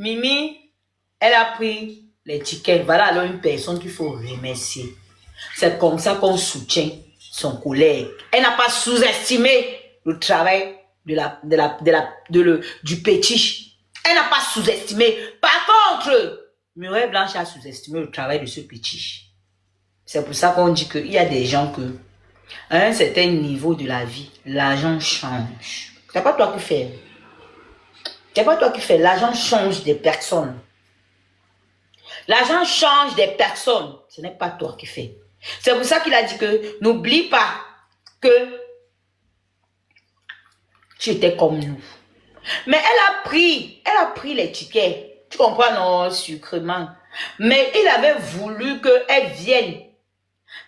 Mimi, elle a pris les tickets. Voilà alors une personne qu'il faut remercier. C'est comme ça qu'on soutient son collègue. Elle n'a pas sous-estimé le travail du petit. Elle n'a pas sous-estimé. Par contre, Muriel Blanche a sous-estimé le travail de ce petit. C'est pour ça qu'on dit qu'il y a des gens que, à un certain niveau de la vie, l'argent change. C'est pas toi qui fais. C'est pas toi qui fais. L'argent change des personnes. L'argent change des personnes. Ce n'est pas toi qui fais. C'est pour ça qu'il a dit que n'oublie pas que tu étais comme nous. Mais elle a pris les tickets. Tu comprends, non, sucrement. Mais il avait voulu qu'elle vienne.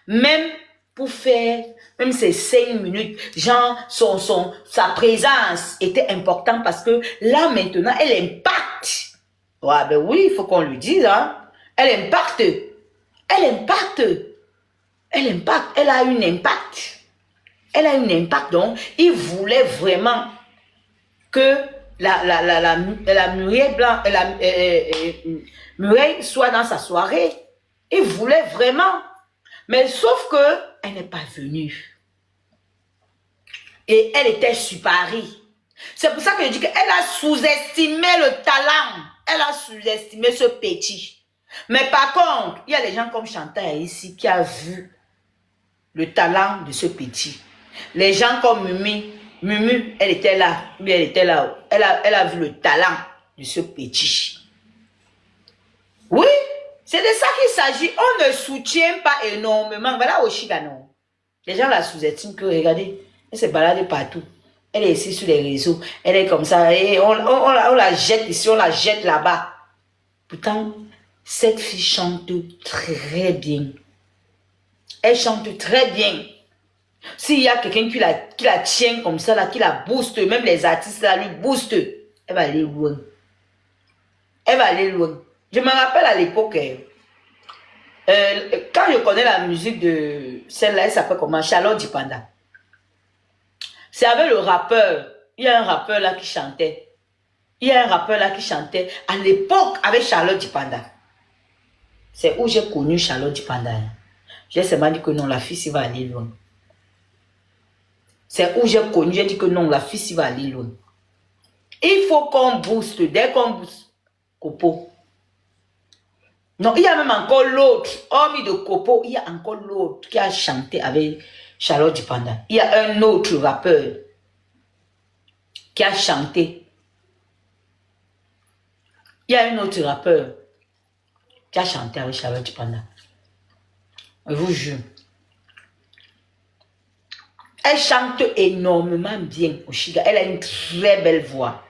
Même pour faire, même ces 5 minutes, genre, sa présence était importante parce que là, maintenant, elle impacte. Ouais, ben oui, il faut qu'on lui dise, hein. Elle impacte. Elle impacte. Elle impacte. Elle a un impact. Elle a un impact. Donc, il voulait vraiment que la Muriel Blanc, Muriel soit dans sa soirée. Il voulait vraiment. Mais sauf que elle n'est pas venue. Et elle était sur Paris. C'est pour ça que je dis qu'elle a sous-estimé le talent. Elle a sous-estimé ce petit. Mais par contre, il y a des gens comme Chantal ici qui a vu le talent de ce petit. Les gens comme Mumu, elle était là. Oui, elle était là. Elle a vu le talent de ce petit. Oui, c'est de ça qu'il s'agit. On ne soutient pas énormément. Voilà Oshiga, non. Les gens la sous-estiment que, regardez, elle se balade partout. Elle est ici sur les réseaux. Elle est comme ça. Et on la jette ici, on la jette là-bas. Pourtant, cette fille chante très bien. Elle chante très bien. S'il y a quelqu'un qui la tient comme ça, là, qui la booste, même les artistes là lui boostent, elle va aller loin. Elle va aller loin. Je me rappelle à l'époque, quand je connais la musique de celle-là, elle s'appelle comment? Charlotte Dipanda. C'est avec le rappeur. Il y a un rappeur là qui chantait. Il y a un rappeur là qui chantait à l'époque avec Charlotte Dipanda. C'est où j'ai connu Charlotte Dipanda. J'ai seulement dit que non, la fille, va aller loin. C'est où j'ai connu, j'ai dit que non, la fille, va aller loin. Il faut qu'on booste. Dès qu'on booste, Copo. Non, il y a même encore l'autre. Hormis de Copo, il y a encore l'autre qui a chanté avec Charlotte Dipanda. Il y a un autre rappeur qui a chanté. Il y a un autre rappeur qui a chanté avec Charlotte Dipanda. Je vous jure. Elle chante énormément bien, Oshiga. Elle a une très belle voix.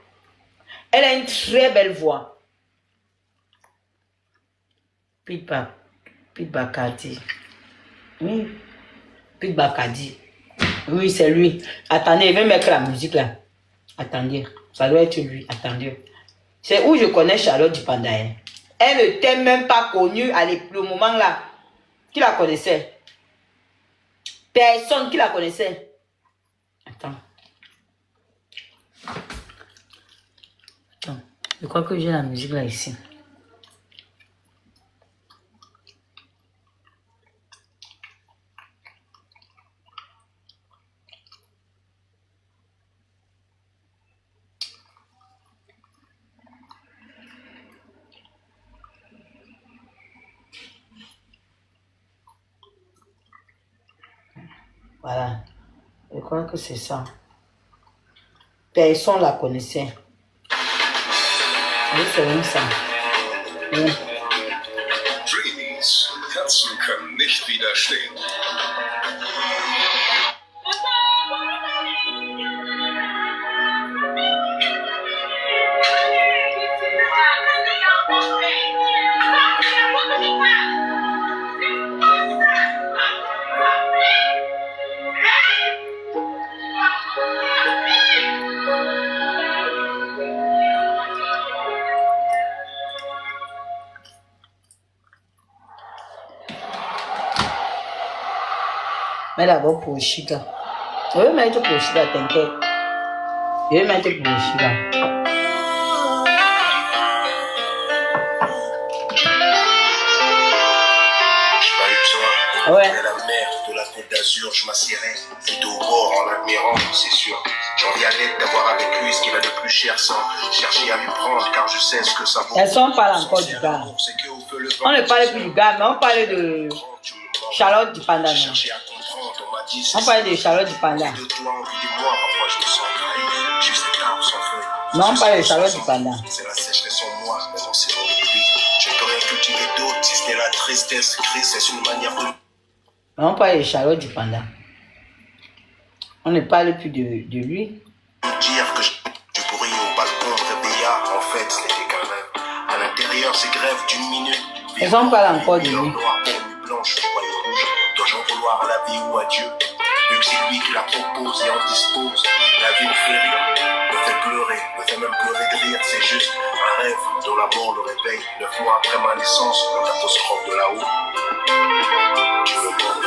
Elle a une très belle voix. Pete Bakadi. Oui. Pete Bakadi. Oui, c'est lui. Attendez, il va mettre la musique là. Attendez, ça doit être lui. Attendez. C'est où je connais Charlotte Dipanda. Elle ne t'est même pas connue à le moment là. Qui la connaissait? Personne qui la connaissait. Attends. Attends. Je crois que j'ai la musique là ici. Voilà. Je crois que c'est ça. Personne la connaissait. Oui, c'est même ça. Oui. Dreamies. Katzen können nicht widerstehen. Mais d'abord pour Oshiga. Je vais mettre pour Oshiga, t'inquiète. Je vais mettre pour Oshiga. Ouais. Et la mer de la Côte d'Azur, je m'assierai plutôt au bord en l'admirant, c'est sûr. J'en viens à l'aide d'avoir avec lui ce qu'il a de plus cher sans chercher à lui prendre, car je sais ce que ça vaut. Elles sont pas encore du gars. On ne parle plus du gars, mais on parle de Charlotte du Panda. On parle de Charlotte du Panda. Non, on parle de Charlotte du Panda. C'est la sécheresse en moi, maintenant c'est dans le pluie. Je ne peux rien cultiver d'autre si ce n'est la tristesse. Christ, c'est une manière de... On parle de Charlotte du Panda. On ne parle plus de lui. Dire que je pourrais au balcon de réveillard, en fait, ce n'était qu'un rêve. À l'intérieur, c'est grève d'une minute. Ils en parlent encore de lui. Noir, nuit blanche, joyeux rouge. Dois-je en vouloir à la vie ou à Dieu? Vu que c'est lui qui la propose et en dispose. La vie me fait rire, me fait pleurer, me fait même pleurer de rire. C'est juste un rêve dont la mort le réveille. 9 mois après ma naissance, le catastrophe de là-haut. Tu me manques.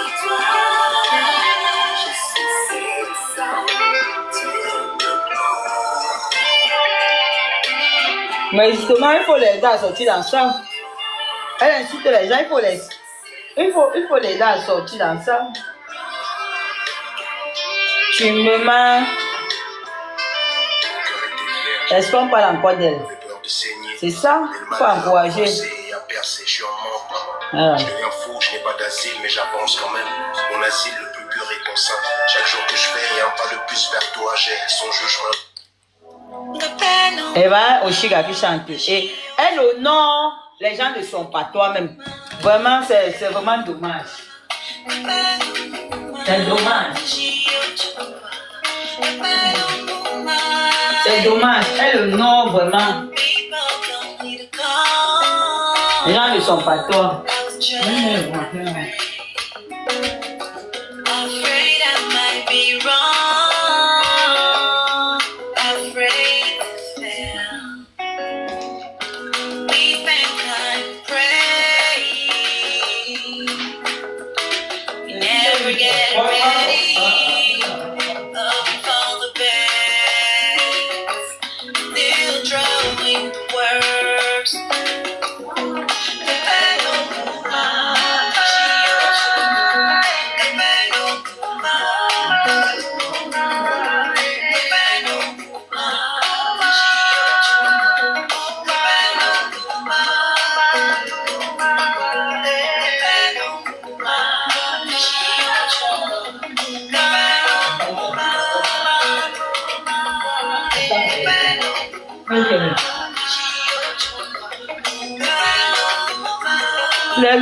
Mais justement, il faut les aider à sortir d'ensemble. Elle insulte les gens, il faut les aider à sortir d'ensemble. Tu me mens. Est-ce qu'on parle encore d'elle? C'est ça, il faut encourager. Ah. Je deviens fou, je n'ai pas d'asile, mais j'avance quand même. Mon asile le plus pur est ton sein. Chaque jour que je fais, un pas de plus vers toi, j'ai son jugement. Et va Oshiga qui chante. Et elle honore les gens de son patois même. Vraiment, c'est vraiment dommage. C'est dommage. C'est dommage. Elle honore vraiment les gens de son patois.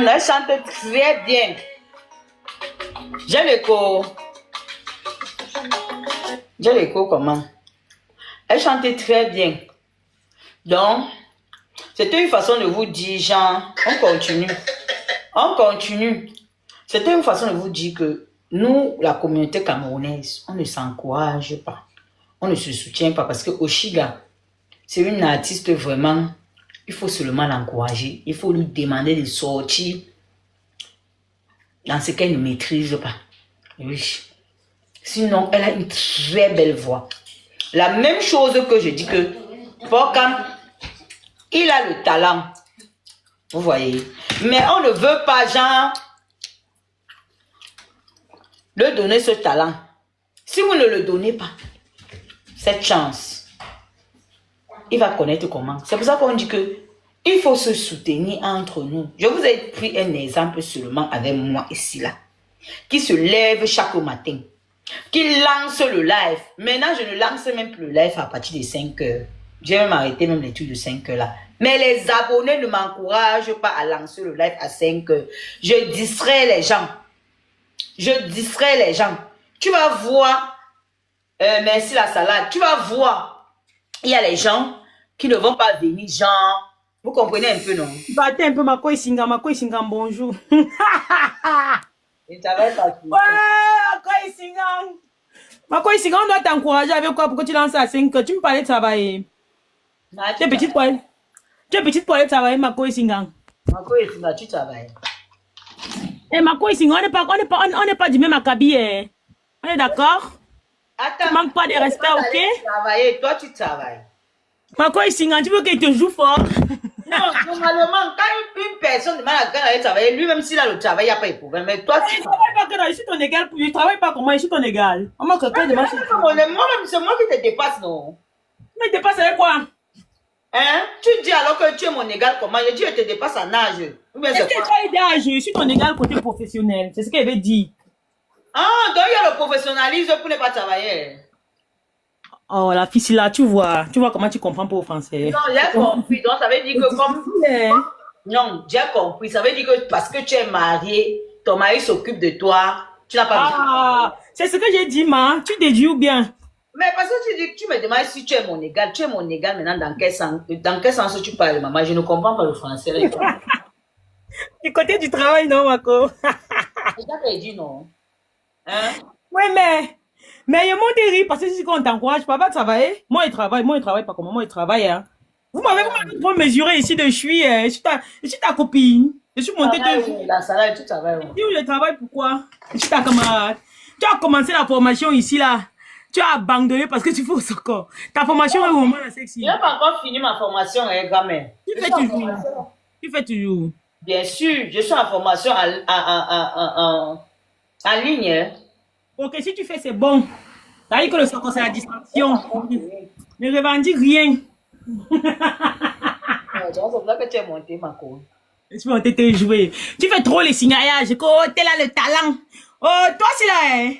Elle chante très bien. J'ai l'écho. J'ai l'écho comment? Elle chantait très bien. Donc, c'était une façon de vous dire, genre, on continue. On continue. C'était une façon de vous dire que nous, la communauté camerounaise, on ne s'encourage pas. On ne se soutient pas parce que Oshiga, c'est une artiste vraiment, il faut seulement l'encourager. Il faut lui demander de sortir dans ce qu'elle ne maîtrise pas. Oui. Sinon, elle a une très belle voix. La même chose que je dis que Pokam, il a le talent. Vous voyez. Mais on ne veut pas, genre, lui donner ce talent. Si vous ne le donnez pas, cette chance, il va connaître comment. C'est pour ça qu'on dit que il faut se soutenir entre nous. Je vous ai pris un exemple seulement avec moi ici, là, qui se lève chaque matin, qui lance le live. Maintenant, je ne lance même plus le live à partir de 5 heures. J'ai même arrêté même les trucs de 5 heures là. Mais les abonnés ne m'encouragent pas à lancer le live à 5 heures. Je distrais les gens. Je distrais les gens. Tu vas voir, merci la salade, tu vas voir, il y a les gens qui ne vont pas venir, genre, vous comprenez un peu, non? Battez un peu ma Singam, bonjour. Et ça va être facile. Ouais, Singam, on doit t'encourager avec quoi pour que tu lances à 5 heures. Tu me parlais de travailler. Tu es petite poêle. Tu es petite poêle de travailler, Singam. Singam, tu travailles. Eh, Singam, on n'est pas du même acabit. On est d'accord? Attends. Tu manques pas de respect, ok? Travailler, toi tu travailles. Singam, tu veux qu'il te joue fort? Non, normalement, quand une personne demande à quelqu'un d'aller travailler. Lui-même, s'il a le travail, il n'y a pas de problème. Mais toi, Je travaille pas que là, je suis ton égal. Je travaille pas comment, je suis ton égal. Moi, quelqu'un demande. Moi-même, c'est moi qui te dépasse, non? Mais dépasse avec quoi? Hein? Tu dis alors que tu es mon égal comment? Je dis, je te dépasse en âge. Est-ce que tu as aidé à jouer? Je suis ton égal côté professionnel. C'est ce qu'elle veut dire. Ah, donc il y a le professionnalisme pour ne pas travailler. Oh, la fille là, tu vois comment tu comprends pas au français. Non, j'ai compris. Donc, ça veut dire que comme... Non, j'ai compris. Ça veut dire que parce que tu es marié, ton mari s'occupe de toi, tu n'as pas besoin. Ah, c'est ce que j'ai dit, ma. Tu déduis ou bien? Mais parce que tu dis, tu me demandes si tu es mon égal. Tu es mon égal maintenant dans quel sens tu parles, maman? Je ne comprends pas le français. Du côté du travail, non, Mako? C'est ça qu'elle dit, non? Hein? Oui, mais il y a mon rire parce que si on t'encourage pas à travailler, moi, il travaille pas comme moi, il travaille, hein. Vous m'avez trop mesuré ici de je suis ta copine. Je suis montée de... La salade, tu travailles. Tu je travaille pourquoi? Je suis ta camarade. Tu as commencé la formation ici, là. Tu as abandonné parce que tu fais au soccer. Ta formation est au moment sexy. Je n'ai pas encore fini ma formation, hein, grand-mère. Tu fais toujours. Tu fais toujours. Bien sûr, je suis en formation en ligne. Hein. Ok, si tu fais, c'est bon. Ça veut dire que le soccer, c'est la distraction. Ne revendique rien. C'est pour ça que tu es monté, ma cour. Tu vas te jouer. Tu fais trop les signaillages. Oh, t'es là le talent. Oh, toi, c'est là, hein.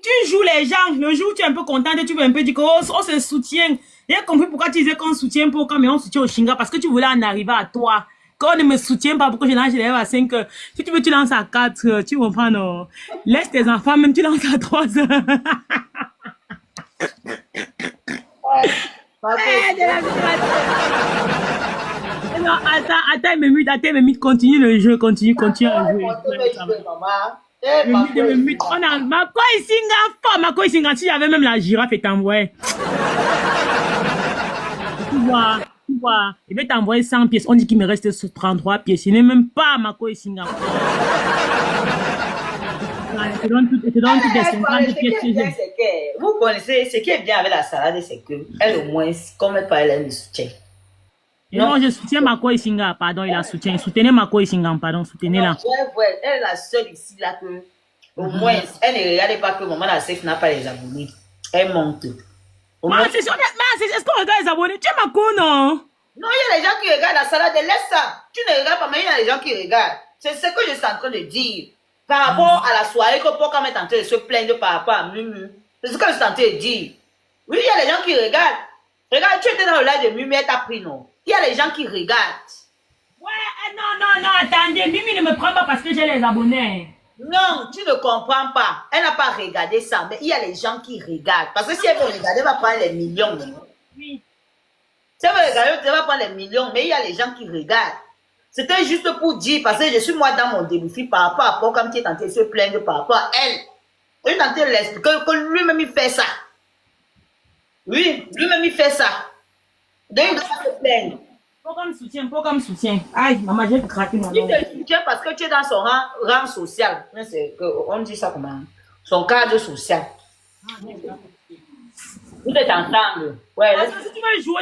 Tu joues les gens. Le jour où tu es un peu contente, tu veux un peu dire que oh, c'est soutien. J'ai compris pourquoi tu disais qu'on soutient pour quand mais on soutient au Shinga. Parce que tu voulais en arriver à toi. Quand on ne me soutient pas, pourquoi je lance les à 5 heures. Si tu veux, tu lances à 4 tu comprends, non? Laisse tes enfants, même tu lances à 3 heures. Non, attends, me mute, continue le jeu, continue à jouer. On a Mako Isinga, si j'avais même la girafe et t'envoyer. Tu vois, il va t'envoyer 100 pièces. On dit qu'il me reste 33 pièces. Il n'est même pas Mako Isinga. Je te donne toutes les 50 pièces. Vous connaissez, ce qui est bien avec la salade, c'est qu'elle au moins, comme elle parle, elle me soutient. Non, je soutiens Mako Isinga, pardon, il a soutien. Soutenez Mako Isinga, pardon, soutenez-la. Elle est la seule ici, là, que, au moins, elle ne regarde pas que maman la CEF n'a pas les abonnés. Elle monte. C'est est-ce qu'on regarde les abonnés? Tu es Mako, non? Non, il y a les gens qui regardent la salade, laisse ça. Tu ne regardes pas, mais il y a les gens qui regardent. C'est ce que je suis en train de dire. Par rapport à la soirée que Pokam est en train de se plaindre par rapport à Mumu. C'est ce que je suis en train de dire. Oui, il y a les gens qui regardent. Regarde, tu étais dans le live de Mumu, elle t'a pris, non? Il y a les gens qui regardent. Ouais, non, attendez. Mumu ne me prend pas parce que j'ai les abonnés. Non, tu ne comprends pas. Elle n'a pas regardé ça, mais il y a les gens qui regardent. Parce que si elle veut regarder, elle va prendre les millions. Non? Oui. Si elle veut regarder, elle va prendre les millions, mais il y a les gens qui regardent. C'était juste pour dire, parce que je suis moi dans mon débrief par rapport à Pokam qui est en train de se plaindre par rapport à elle. Je suis en train de l'expliquer que lui-même il fait ça. Oui, lui-même il fait ça. Donc il doit se plaindre. Pokam soutien. Aïe, maman, j'ai craqué mon nom. Il te soutient parce que tu es dans son rang social. On dit ça comment? Son cadre social. Vous êtes ensemble. Ouais,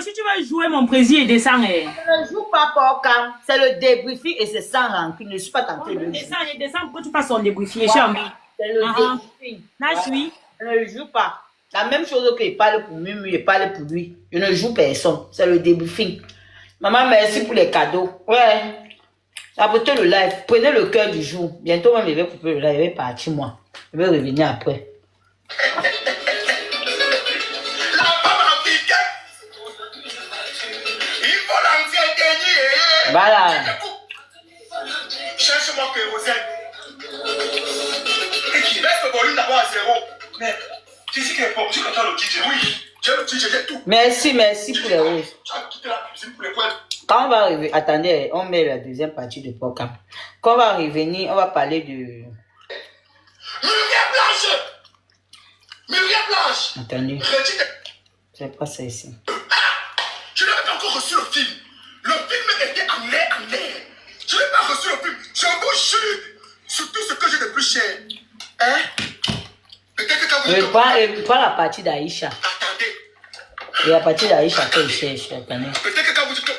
si tu veux jouer, mon président est descend. Je ne joue pas Pokam. C'est le débriefing et c'est sans rancune. Je ne suis pas tenté de jouer. Il descend pour que tu fasses son débriefing. C'est le débriefing. Je ne joue pas. La même chose qu'il parle pour Mumu, il parle pour lui. Je ne joue personne. C'est le débriefing. Maman, merci pour les cadeaux. Ouais. Apportez le live. Prenez le cœur du jour. Bientôt, même, je vais couper le live. Je vais partir, moi. Je vais revenir après. Voilà. Cherche-moi kérosène. Et qui laisse le volume d'abord à zéro. Mais tu dis que tu entends le kitchen. Oui, j'ai le kitchen, j'ai tout. Merci pour les roses. Tu as quitté la cuisine pour les pointes. Quand on va arriver, attendez, on met la deuxième partie de Pokam. Quand on va revenir, on va parler de... Muriel Blanche. Attendez. C'est pas ça ici. Je n'avais pas encore reçu le film. Le film était amené. Je n'ai pas reçu le film. Je vous jure. Sur tout ce que j'ai de plus cher. Hein? Peut-être que quand vous... Prends la partie d'Aïcha. Attendez. Et la partie d'Aïcha que je cherche. Attendez. Peut-être que quand vous dites que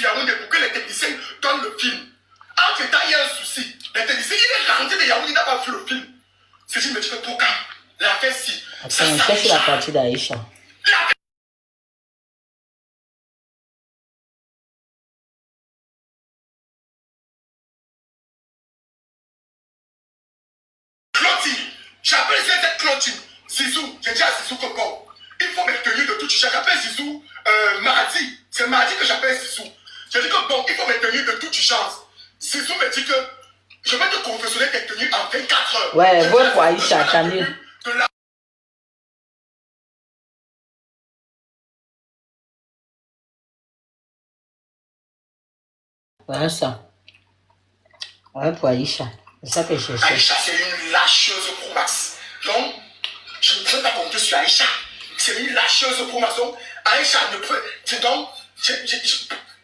sur Yaoundé pour que les techniciens donnent le film. Entre temps, il y a un souci. Les techniciens, il est rentré de Yaoundé, il n'a pas vu le film. C'est dit, mais tu fais pourquoi? La fait si. Attends, qu'est-ce que la partie d'Aïcha? Clotine. J'appelle cette Clotine. Zizou, j'ai dit à Zizou que bon, il faut me tenir de tout. J'appelle Zizou mardi. C'est mardi que j'appelle Zizou. Je dis que bon, il faut me tenir de toute chance. Zizou me dit que je vais te confessionner tes tenues en 24 heures. Ouais, voilà pour Aïcha, attendez. Voilà ça. Voilà pour Aïcha. C'est ça que je cherche. Aïcha, c'est une lâcheuse pro max. Donc, je ne peux pas compter sur Aïcha. C'est une lâcheuse pro max. Donc, Aïcha ne peut. Donc,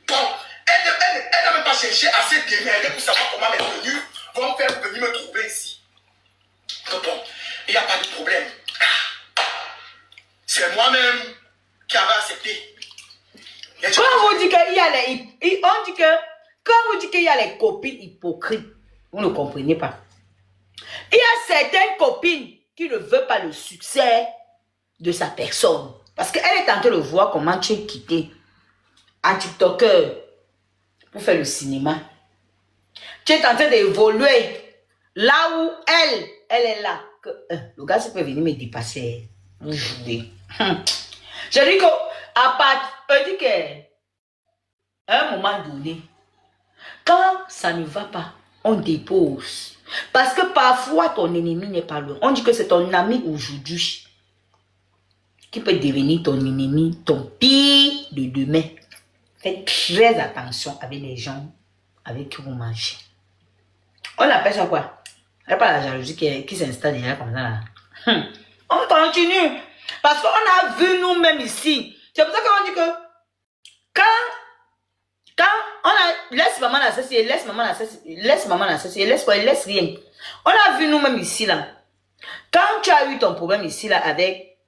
bon, elle n'a même pas cherché assez bien m'aider pour savoir comment mes tenues vont faire venir me trouver ici. Donc, bon, il n'y a pas de problème. C'est moi-même qui avais accepté. Quand on dit qu'il y a les... On dit que... Quand on dit qu'il y a les copines hypocrites, vous ne comprenez pas. Il y a certaines copines qui ne veulent pas le succès de sa personne. Parce qu'elle est en train de voir comment tu es quitté en TikToker pour faire le cinéma. Tu es en train d'évoluer là où elle est là. Que, le gars, peut venir me dépasser. Vous jouez. Je dis qu'à un moment donné, quand ça ne va pas, on dépose. Parce que parfois, ton ennemi n'est pas loin. On dit que c'est ton ami aujourd'hui qui peut devenir ton ennemi, ton pire de demain. Faites très attention avec les gens avec qui vous mangez. On appelle ça quoi? Il n'y a pas la jalousie qui s'installe déjà comme ça là. On continue. Parce qu'on a vu nous-mêmes ici. C'est pour ça qu'on dit que quand on a laisse maman l'associer, laisse maman l'associer, laisse rien. On a vu nous-mêmes ici là. Quand tu as eu ton problème ici là avec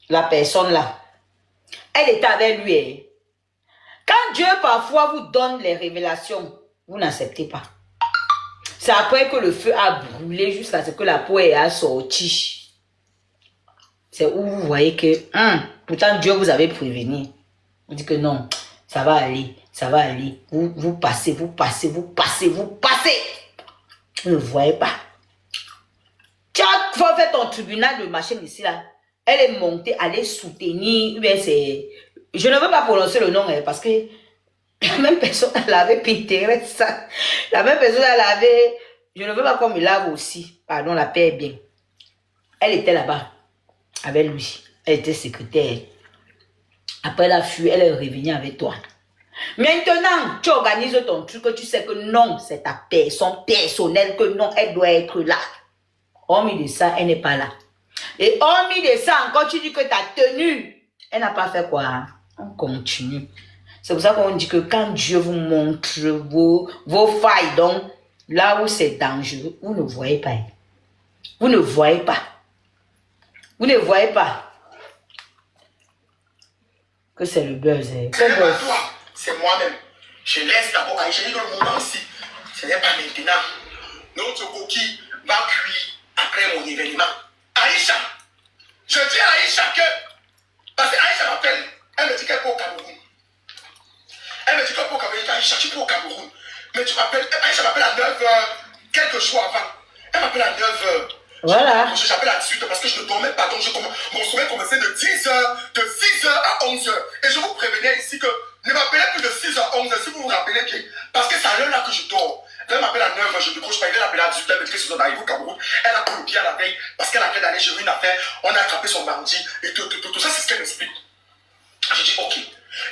la personne là, elle était avec lui. Hein. Quand Dieu parfois vous donne les révélations, vous n'acceptez pas. C'est après que le feu a brûlé jusqu'à ce que la peau est sortie. C'est où vous voyez que pourtant Dieu vous avait prévenu. Vous dites que non, ça va aller, ça va aller. Vous passez. Vous ne voyez pas. Tu as fait ton tribunal de machin ici là. Elle est montée, aller soutenir. Je ne veux pas prononcer le nom parce que la même personne, elle avait Pinterest ça. La même personne, elle avait... Je ne veux pas qu'on me lave aussi. Pardon, la paix est bien. Elle était là-bas avec lui. Elle était secrétaire. Après la fuite, elle est revenue avec toi. Maintenant, tu organises ton truc que tu sais que non, c'est ta personne personnelle, que non, elle doit être là. Hormis de ça, elle n'est pas là. Et hormis de ça, encore tu dis que ta tenue, elle n'a pas fait quoi? On continue. C'est pour ça qu'on dit que quand Dieu vous montre vos failles, donc là où c'est dangereux, vous ne voyez pas. Vous ne voyez pas. Vous ne voyez pas que c'est le buzz. C'est pas toi, c'est moi-même. Je laisse d'abord Aïcha. Je dis que le moment aussi, ce n'est pas maintenant. Notre coquille va cuire après mon événement. Aïcha, je dis à Aïcha que, parce que Aïcha m'appelle, elle me dit qu'elle est au Cameroun. Elle me dit qu'elle est au Cameroun, Aïcha, tu es au Cameroun. Mais tu m'appelles, Aïcha m'appelle à 9h, quelques jours avant. Elle m'appelle à 9h. Voilà. J'appelle à 18h parce que je ne dormais pas. Donc mon sommeil commençait de 10h, de 6h à 11h. Et je vous prévenais ici que ne m'appelez plus de 6h à 11h si vous vous rappelez bien. Parce que c'est à l'heure là que je dors. Elle m'appelle à 9h, je ne décroche pas. Elle m'appelle à 18h, elle me dit que c'est son arrivée au Cameroun. Elle a pris le pied à la veille parce qu'elle a fait d'aller chez une affaire. On a attrapé son bandit et tout ça, c'est ce qu'elle m'explique. Je dis ok.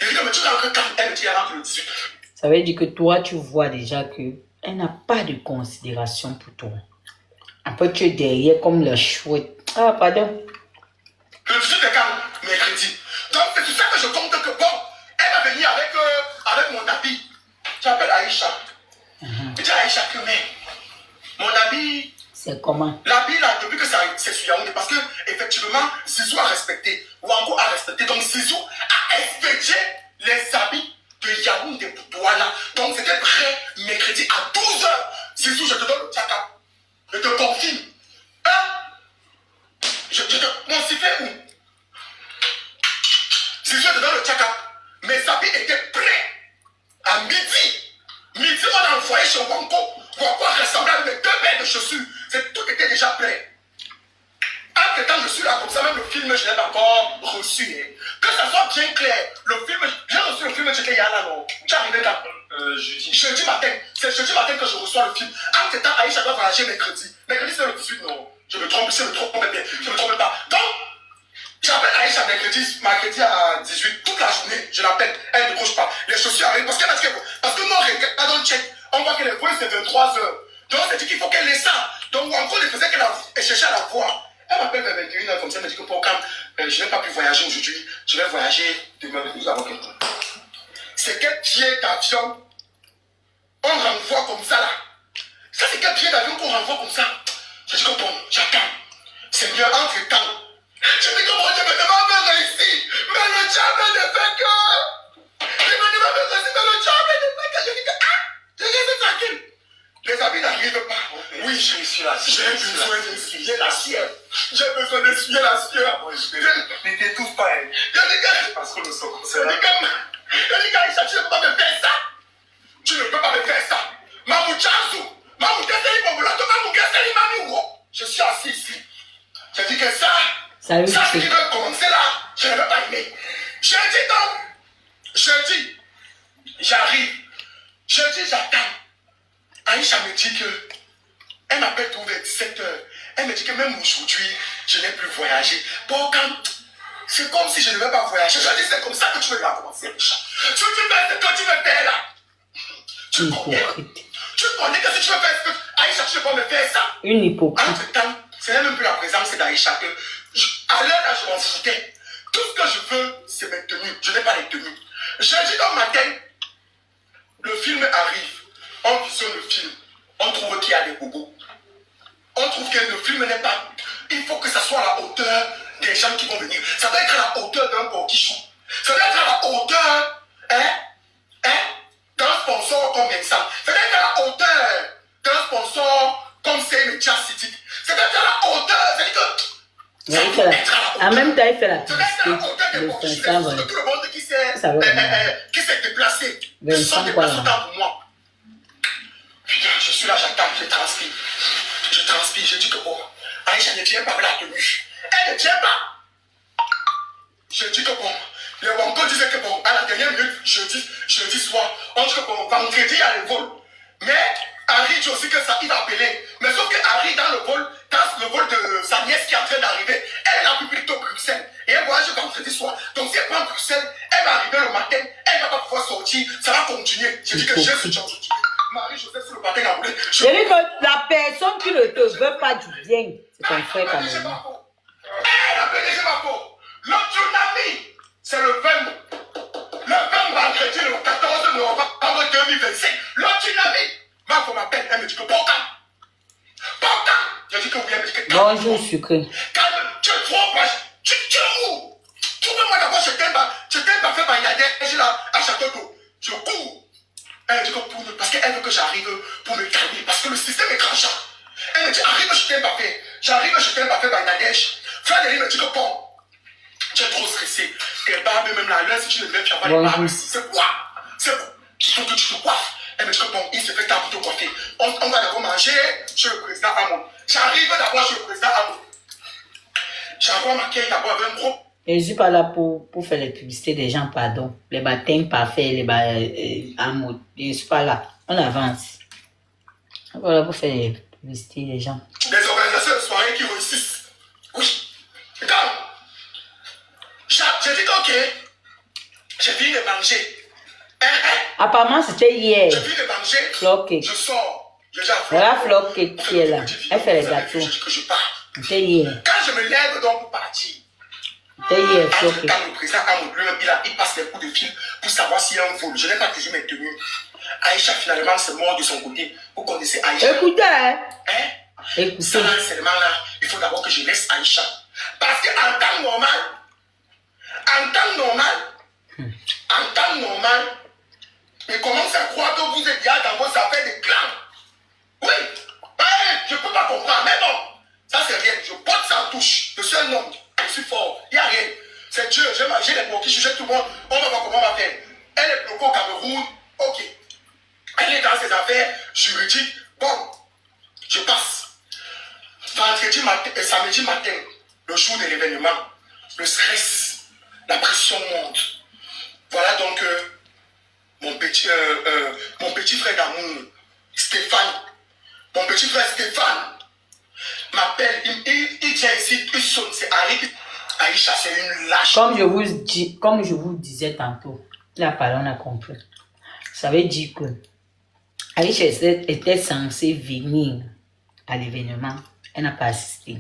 Elle dit que mais tu rentres quand elle me dit elle rentre le 18. Ça veut dire que toi, tu vois déjà qu'elle n'a pas de considération pour toi. Après, tu es derrière comme le chouette. Ah, pardon. Le 18 est quand mercredi. Donc, c'est tout ça que je compte que bon, elle va venir avec mon habit. J'appelle Aïcha. Je dis à Aïcha que mais mon habit. C'est comment? L'habit là, depuis que c'est sur Yaoundé, parce que effectivement, Zizou a respecté. Wango a respecté. Donc, Zizou a expédié les habits de Yaoundé pour Douala. Donc c'était prêt mercredi à 12 h. Zizou, je te donne le tchaka. Je te confirme. Hein? Mon sifflet où? Zizou, je te donne le tchaka. Mes habits étaient prêts. À midi. Midi, on a envoyé chez Wanko. Wanko a ressemblé à mes 2 paires de chaussures. Tout était déjà prêt. Entre temps, je suis là comme ça, même le film, je ne l'ai pas encore reçu. Hein. Que ça soit bien clair, le film, j'ai reçu le film, j'étais là, non? Tu es arrivé quand? Jeudi. Jeudi matin. C'est jeudi matin que je reçois le film. Entre temps, Aïcha doit voyager mercredi. Mercredi, c'est le 18, non? Je me trompe, je me trompe bien. Je me trompe pas. Donc, j'appelle Aïcha mercredi à 18, toute la journée, je l'appelle, elle ne bouge pas. Les chaussures arrivent, parce que nous, on regarde dans le check, on voit que les vols, c'est 23 h. Donc, c'est dit qu'il faut qu'elle laisse ça. Donc, encore, il faisait qu'elle cherchait à la voir. Elle m'appelle vers 21 h comme ça, elle me dit que pour quand je n'ai pas pu voyager aujourd'hui, je vais voyager demain. Nous avons quelqu'un. C'est quel pied d'avion on renvoie comme ça là? Ça, c'est quel pied d'avion qu'on renvoie comme ça? Je dis que bon, j'attends. C'est mieux entre temps. Je dis que mon Dieu, mais maman veut réussir. Mais le diable ne fait que. Je me dis, maman veut réussir, mais le diable ne fait que. Je dis que, je reste tranquille. Les habits n'arrivent pas. Oui, je suis là. J'ai besoin d'essuyer la sueur. J'ai besoin d'essuyer la sueur. Ne t'étouffe pas, hein. Parce que nous sommes comme ça. Je dis que, Aïcha, tu ne peux pas me faire ça. Tu ne peux pas me faire ça. Mamou Tchazou, Mamou Kesseli Bobolato, Mamou Kesseli Mamou. Je suis assis ici. Je dis que ça qui veut commencer là, je ne veux pas aimer. Je dis donc, j'arrive. Je dis, j'attends. Aïcha me dit que, elle m'appelle tout vers 17 h. Elle me dit que même aujourd'hui, je n'ai plus voyagé. Pourquoi? C'est comme si je ne vais pas voyager. Je dis, c'est comme ça que tu veux la commencer, Aïcha. Tu fais ce que tu veux faire là. Tu connais que si tu veux faire ce que Aïcha, tu ne peux pas me faire ça. Une hypocrite. Entre-temps, ce n'est même plus la présence d'Aïcha que, à l'heure là, je m'en foutais. Tout ce que je veux, c'est mes tenues. Je n'ai pas les tenues. Jeudi dans le matin, le film arrive. On visionne le film. On trouve qu'il y a des bobos. On trouve que le film n'est pas... Il faut que ça soit à la hauteur des gens qui vont venir. Ça doit être à la hauteur d'un porquichon. Ça doit être à la hauteur d'un sponsor comme Vincent. Ça doit être à la hauteur d'un sponsor comme Seine-Media City. Ça doit être à la hauteur. En même temps, il fait la publicité de Vincent. tout le monde qui s'est déplacé. Vincent, quoi là? Pour moi. Putain, je suis là, j'attends, je transpire. Je dis que bon, Aïcha ne tient pas la tenue. Elle ne tient pas. Je dis que bon, les Wanko disaient que bon, à la dernière minute, jeudi soir, on dit que bon, vendredi, il y a le vol. Mais Harry dit aussi que ça, il va appeler. Mais sauf que Harry, dans le vol de sa nièce qui est en train d'arriver, elle a pu plutôt Bruxelles. Et elle voyage vendredi soir. Donc si elle prend Bruxelles, elle va arriver le matin, elle ne va pas pouvoir sortir, ça va continuer. Je dis que j'ai ce genre de Marie-Joseph sur le matin a voulu. Je dis que la personne qui ne te veut pas du bien, c'est ton frère quand même. Elle a PDG Mako. Le tsunami, c'est le 20 vendredi, le 14 novembre 2025. Le tsunami. Mako m'appelle, elle me dit que pourquoi? Je dis que oui, elle me dit que bonjour, sucré. Calme, tu es trop proche. Tu es où? Trouve-moi d'abord, je t'ai pas fait par Yadé, là, à Château d'eau. Je cours. Elle dit que parce qu'elle veut que j'arrive pour me calmer, parce que le système est crachant. Elle me dit, arrive, je t'ai pas fait. J'arrive, je t'ai pas fait Bangladesh. Frédéric me dit que bon, tu es trop stressé. Que barbe, même la l'heure, si tu ne veux pas les barbes ici, c'est quoi? C'est bon. Il faut que tu te coiffes. Elle me dit que bon, il se fait tard pour te coiffer. On va d'abord manger chez le président Amon. J'arrive d'abord chez le président Amon. J'envoie ma quête d'abord avec un gros. Je ne suis pas là pour faire les publicités des gens, pardon. Les baptêmes parfaits, les amours. Je ne suis pas là. On avance. Voilà pour faire les publicités des gens. Des organisations de soirée qui réussissent. Oui. Donc, j'ai dit ok. J'ai fini de manger. Apparemment, c'était hier. J'ai fini de manger. Floqué. Je sors. Voilà Floqué qui est là. Elle fait les gâteaux. Je dis que je pars. C'était hier. Quand je me lève donc pour partir. C'était hier, Floqué. Quand le président Amour lui-même, il passe les coups de fil pour savoir s'il y a un vol. Je n'ai pas toujours mes tenues. Aïcha, finalement, c'est mort de son côté. Vous connaissez Aïcha? Écoutez, hein? Écoutez. Ça, là, seulement là, il faut d'abord que je laisse Aïcha. Parce qu'en temps normal, En temps normal, il commence à croire que vous êtes déjà dans vos affaires de clan. Oui, je ne peux pas comprendre, mais bon, ça c'est rien. Je porte ça en touche. Je suis un homme, je suis fort, il n'y a rien. C'est Dieu, j'ai les bloqués, je jette tout le monde. On va voir comment on va faire. Elle est bloquée au Cameroun, ok. Elle est dans ses affaires juridiques. Bon, je passe. Vendredi matin et samedi matin, le jour de l'événement, le stress, la pression monte. Voilà donc mon petit frère d'amour, Stéphane. Mon petit frère Stéphane m'appelle, il vient ici, il sonne, c'est Harry. Aïcha, c'est une lâche. Comme je vous disais tantôt, la parole on a compris. Ça veut dire que Aïcha était censée venir à l'événement. Elle n'a pas assisté.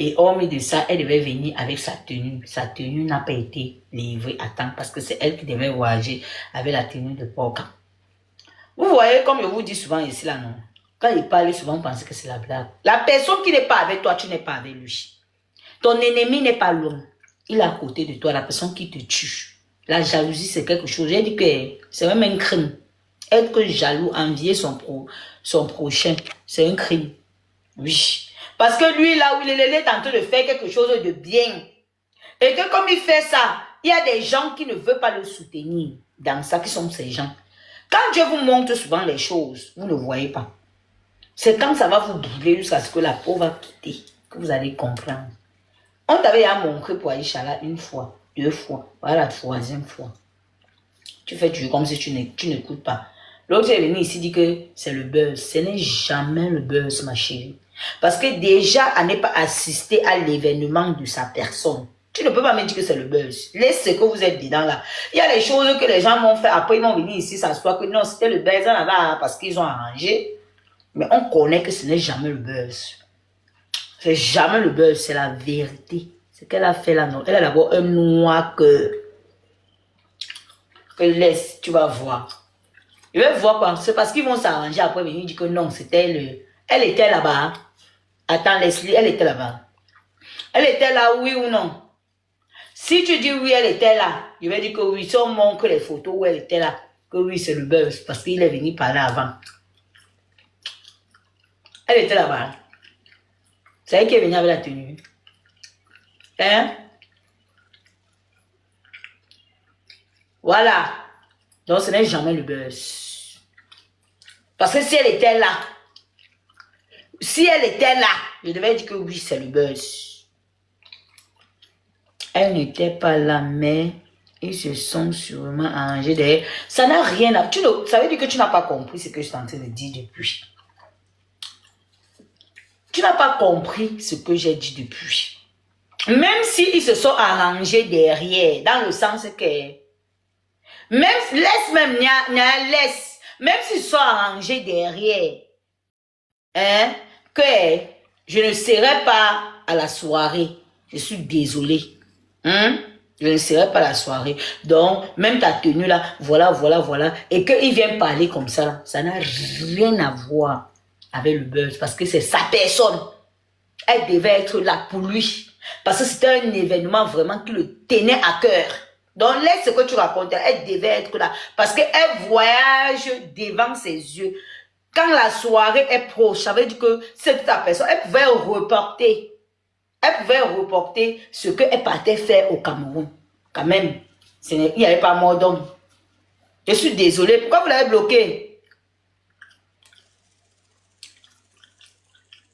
Et hormis de ça, elle devait venir avec sa tenue. Sa tenue n'a pas été livrée à temps parce que c'est elle qui devait voyager avec la tenue de porc. Vous voyez, comme je vous dis souvent ici, là, non? Quand il parle, souvent, on pense que c'est la blague. La personne qui n'est pas avec toi, tu n'es pas avec lui. Ton ennemi n'est pas loin. Il est à côté de toi, la personne qui te tue. La jalousie, c'est quelque chose. J'ai dit que c'est même un crime. Être jaloux, envier son prochain, c'est un crime. Oui. Parce que lui, là où il est en train de faire quelque chose de bien. Et que comme il fait ça, il y a des gens qui ne veulent pas le soutenir dans ça, qui sont ces gens. Quand Dieu vous montre souvent les choses, vous ne voyez pas. C'est quand ça va vous brûler jusqu'à ce que la peau va quitter, que vous allez comprendre. On t'avait montré pour Aïcha là une fois, 2 fois, voilà la 3e fois. Tu fais toujours comme si tu n'écoutes pas. L'autre est venu ici dit que c'est le buzz. Ce n'est jamais le buzz, ma chérie. Parce que déjà, à ne pas assister à l'événement de sa personne, tu ne peux pas me dire que c'est le buzz. Laisse ce que vous êtes dedans là. Il y a des choses que les gens vont faire. Après, ils vont venir ici s'asseoir que non, c'était le buzz là-bas parce qu'ils ont arrangé. Mais on connaît que ce n'est jamais le buzz. C'est jamais le buzz, c'est la vérité. Ce qu'elle a fait là, non. Elle a d'abord un noir que laisse, tu vas voir. Je vais voir quoi. C'est parce qu'ils vont s'arranger après venir dire que non, c'était le... Elle était là-bas. Attends, Leslie, elle était là-bas. Elle était là, oui ou non? Si tu dis oui, elle était là, je vais dire que oui. Si on montre les photos où elle était là, que oui, c'est le buzz. Parce qu'il est venu parler avant. Elle était là-bas. C'est elle qui est venue avec la tenue. Hein? Voilà. Donc, ce n'est jamais le buzz. Parce que si elle était là, je devais dire que oui, c'est le buzz. Elle n'était pas là, mais ils se sont sûrement arrangés derrière. Ça n'a rien à... Ça veut dire que tu n'as pas compris ce que je suis en train de dire depuis. Tu n'as pas compris ce que j'ai dit depuis. Même s'ils se sont arrangés derrière, dans le sens que... Même s'ils se sont arrangés derrière, hein, que je ne serai pas à la soirée. Je suis désolée. Hein? Je ne serai pas à la soirée. Donc, même ta tenue là, voilà. Et qu'il vient parler comme ça, là, ça n'a rien à voir avec le buzz. Parce que c'est sa personne. Elle devait être là pour lui. Parce que c'était un événement vraiment qui le tenait à cœur. Donc, laisse ce que tu racontes. Elle devait être là. Parce qu'elle voyage devant ses yeux. Quand la soirée est proche, ça veut dire que c'est ta personne. Elle pouvait reporter. Ce qu'elle partait faire au Cameroun. Quand même, il n'y avait pas mort d'homme. Je suis désolée. Pourquoi vous l'avez bloqué?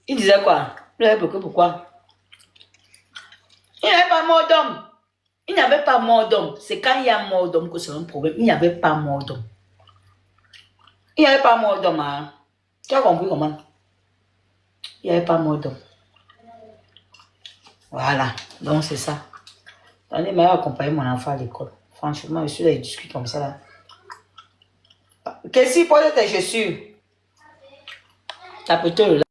Il disait quoi? Vous l'avez bloqué pourquoi? Il n'y avait pas mort d'homme. Il n'y avait pas mort d'homme. C'est quand il y a mort d'homme que c'est un problème. Il n'y avait pas mort d'homme. Il n'y avait pas mort d'homme. Hein? Tu as compris comment? Il n'y avait pas mort d'homme. Voilà. Donc c'est ça. Attendez, mais accompagner mon enfant à l'école. Franchement, je suis là, il discute comme ça là. Qu'est-ce qu'il pose tes chaussures? Tapeteur là.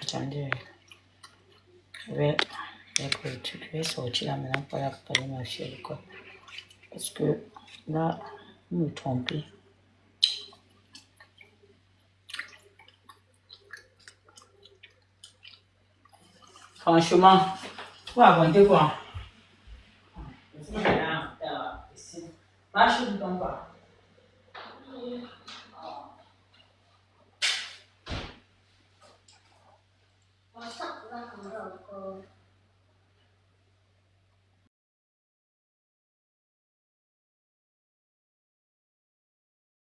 Attendez. Je vais sortir là maintenant pour aller ma fille à l'école. Parce que là, vous me trompez. Franchement, vous racontez quoi? Marche du temps pas.